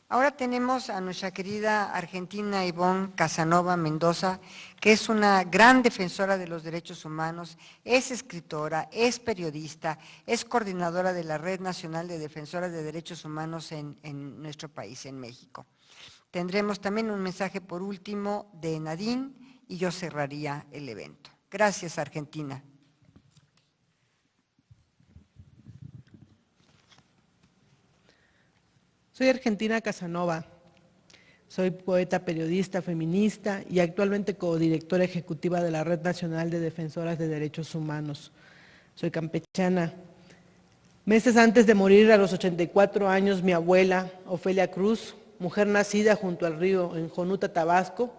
Ahora tenemos a nuestra querida argentina Ivonne Casanova Mendoza, que es una gran defensora de los derechos humanos, es escritora, es periodista, es coordinadora de la Red Nacional de Defensoras de Derechos Humanos en nuestro país, en México. Tendremos también un mensaje por último de Nadine y yo cerraría el evento. Gracias, Argentina. Soy Argentina Casanova, soy poeta, periodista, feminista y actualmente codirectora ejecutiva de la Red Nacional de Defensoras de Derechos Humanos. Soy campechana. Meses antes de morir a los 84 años, mi abuela, Ofelia Cruz, mujer nacida junto al río en Jonuta, Tabasco,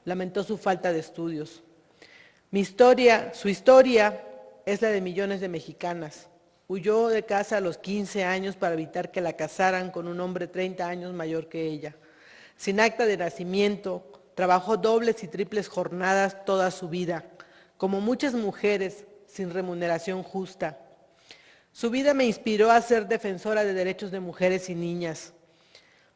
lamentó su falta de estudios. Su historia es la de millones de mexicanas. Huyó de casa a los 15 años para evitar que la casaran con un hombre 30 años mayor que ella. Sin acta de nacimiento, trabajó dobles y triples jornadas toda su vida, como muchas mujeres, sin remuneración justa. Su vida me inspiró a ser defensora de derechos de mujeres y niñas,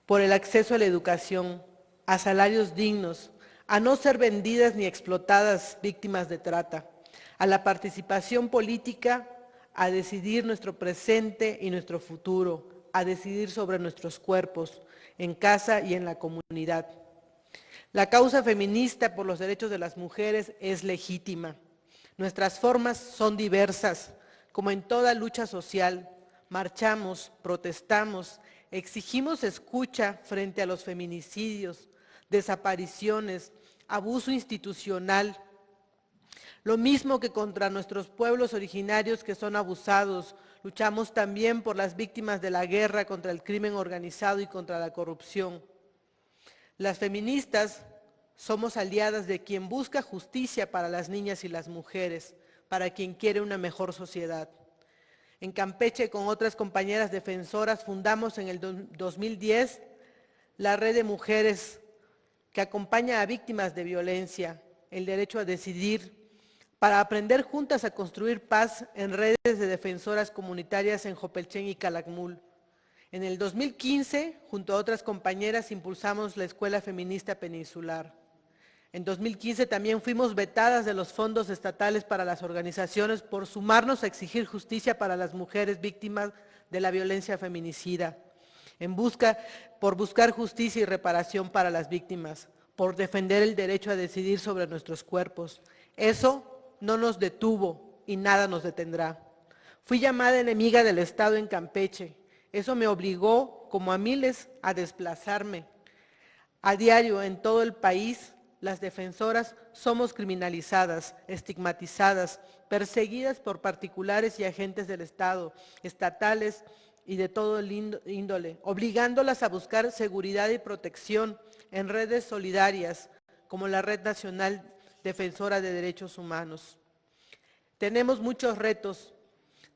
por el acceso a la educación, a salarios dignos, a no ser vendidas ni explotadas víctimas de trata, a la participación política, a decidir nuestro presente y nuestro futuro, a decidir sobre nuestros cuerpos, en casa y en la comunidad. La causa feminista por los derechos de las mujeres es legítima. Nuestras formas son diversas, como en toda lucha social. Marchamos, protestamos, exigimos escucha frente a los feminicidios, desapariciones, abuso institucional. Lo mismo que contra nuestros pueblos originarios que son abusados, luchamos también por las víctimas de la guerra, contra el crimen organizado y contra la corrupción. Las feministas somos aliadas de quien busca justicia para las niñas y las mujeres, para quien quiere una mejor sociedad. En Campeche, con otras compañeras defensoras, fundamos en el 2010 la Red de Mujeres que acompaña a víctimas de violencia, el derecho a decidir, para aprender juntas a construir paz en redes de defensoras comunitarias en Jopelchen y Calakmul. En el 2015, junto a otras compañeras, impulsamos la Escuela Feminista Peninsular. En 2015 también fuimos vetadas de los fondos estatales para las organizaciones por sumarnos a exigir justicia para las mujeres víctimas de la violencia feminicida, por buscar justicia y reparación para las víctimas, por defender el derecho a decidir sobre nuestros cuerpos. Eso no nos detuvo y nada nos detendrá. Fui llamada enemiga del Estado en Campeche. Eso me obligó, como a miles, a desplazarme. A diario, en todo el país, las defensoras somos criminalizadas, estigmatizadas, perseguidas por particulares y agentes del Estado, estatales y de todo índole, obligándolas a buscar seguridad y protección en redes solidarias, como la Red Nacional Defensora de Derechos Humanos. Tenemos muchos retos.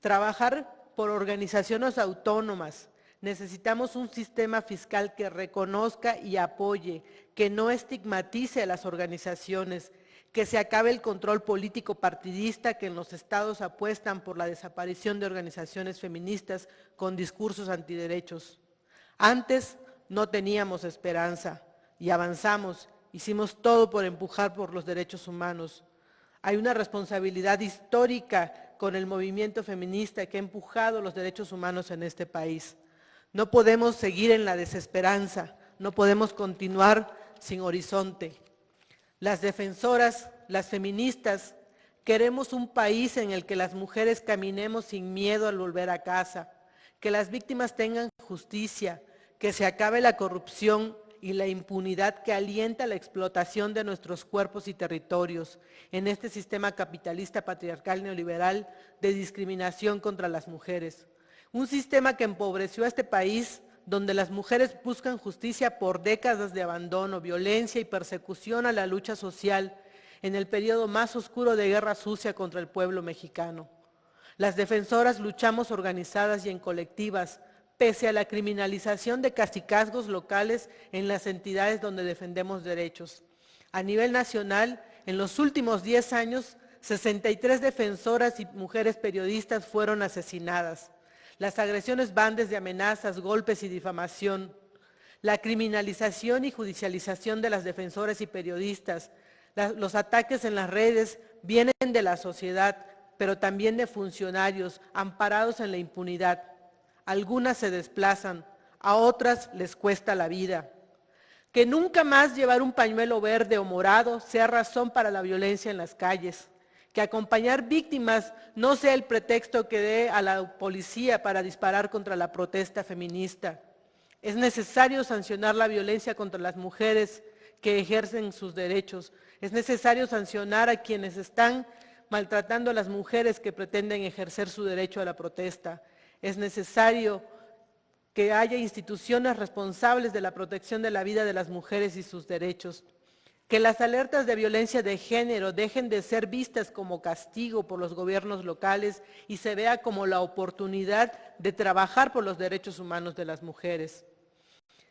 Trabajar por organizaciones autónomas. Necesitamos un sistema fiscal que reconozca y apoye, que no estigmatice a las organizaciones, que se acabe el control político partidista que en los estados apuestan por la desaparición de organizaciones feministas con discursos antiderechos. Antes no teníamos esperanza y avanzamos. Hicimos todo por empujar por los derechos humanos. Hay una responsabilidad histórica con el movimiento feminista que ha empujado los derechos humanos en este país. No podemos seguir en la desesperanza, no podemos continuar sin horizonte. Las defensoras, las feministas, queremos un país en el que las mujeres caminemos sin miedo al volver a casa, que las víctimas tengan justicia, que se acabe la corrupción y la impunidad que alienta la explotación de nuestros cuerpos y territorios en este sistema capitalista patriarcal neoliberal de discriminación contra las mujeres. Un sistema que empobreció a este país, donde las mujeres buscan justicia por décadas de abandono, violencia y persecución a la lucha social en el periodo más oscuro de guerra sucia contra el pueblo mexicano. Las defensoras luchamos organizadas y en colectivas, pese a la criminalización de cacicazgos locales en las entidades donde defendemos derechos. A nivel nacional, en los últimos 10 años, 63 defensoras y mujeres periodistas fueron asesinadas. Las agresiones van desde amenazas, golpes y difamación. la criminalización y judicialización de las defensoras y periodistas. Los ataques en las redes vienen de la sociedad, pero también de funcionarios amparados en la impunidad. Algunas se desplazan, a otras les cuesta la vida. Que nunca más llevar un pañuelo verde o morado sea razón para la violencia en las calles. Que acompañar víctimas no sea el pretexto que dé a la policía para disparar contra la protesta feminista. Es necesario sancionar la violencia contra las mujeres que ejercen sus derechos. Es necesario sancionar a quienes están maltratando a las mujeres que pretenden ejercer su derecho a la protesta. Es necesario que haya instituciones responsables de la protección de la vida de las mujeres y sus derechos. Que las alertas de violencia de género dejen de ser vistas como castigo por los gobiernos locales y se vea como la oportunidad de trabajar por los derechos humanos de las mujeres.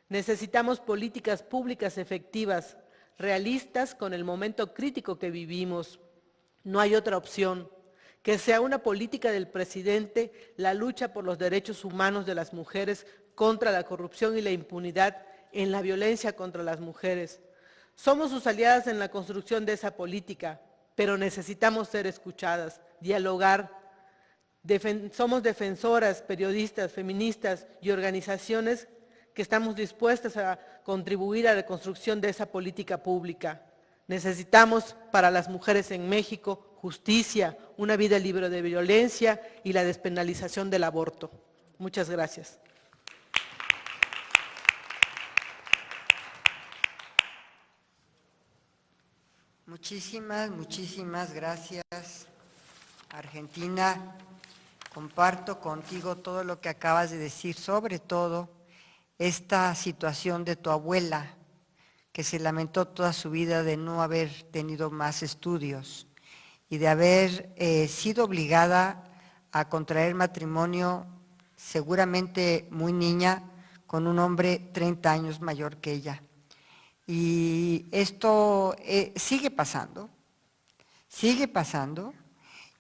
Necesitamos políticas públicas efectivas, realistas con el momento crítico que vivimos. No hay otra opción. Que sea una política del presidente la lucha por los derechos humanos de las mujeres contra la corrupción y la impunidad en la violencia contra las mujeres. Somos sus aliadas en la construcción de esa política, pero necesitamos ser escuchadas, dialogar. Somos defensoras, periodistas, feministas y organizaciones que estamos dispuestas a contribuir a la construcción de esa política pública. Necesitamos para las mujeres en México justicia, una vida libre de violencia y la despenalización del aborto. Muchas gracias. Muchísimas gracias, Argentina. Comparto contigo todo lo que acabas de decir, sobre todo esta situación de tu abuela, que se lamentó toda su vida de no haber tenido más estudios y de haber sido obligada a contraer matrimonio, seguramente muy niña, con un hombre 30 años mayor que ella. Y esto sigue pasando,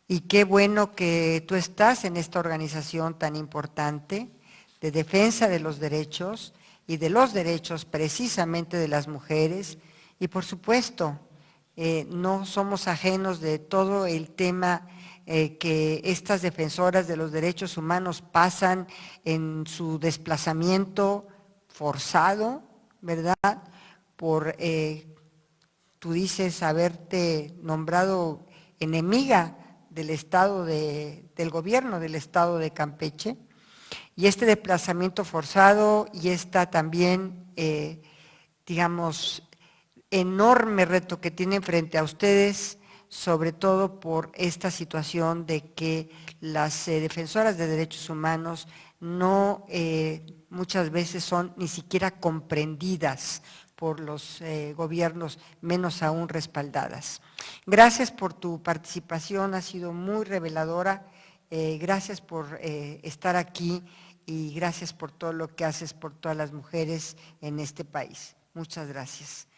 y qué bueno que tú estás en esta organización tan importante de defensa de los derechos y de los derechos precisamente de las mujeres, y por supuesto, no somos ajenos de todo el tema que estas defensoras de los derechos humanos pasan en su desplazamiento forzado, ¿verdad?, por, tú dices, haberte nombrado enemiga del del gobierno del estado de Campeche, y este desplazamiento forzado y esta también, digamos, enorme reto que tienen frente a ustedes, sobre todo por esta situación de que las defensoras de derechos humanos no muchas veces son ni siquiera comprendidas por los gobiernos, menos aún respaldadas. Gracias por tu participación, ha sido muy reveladora, gracias por estar aquí y gracias por todo lo que haces por todas las mujeres en este país. Muchas gracias.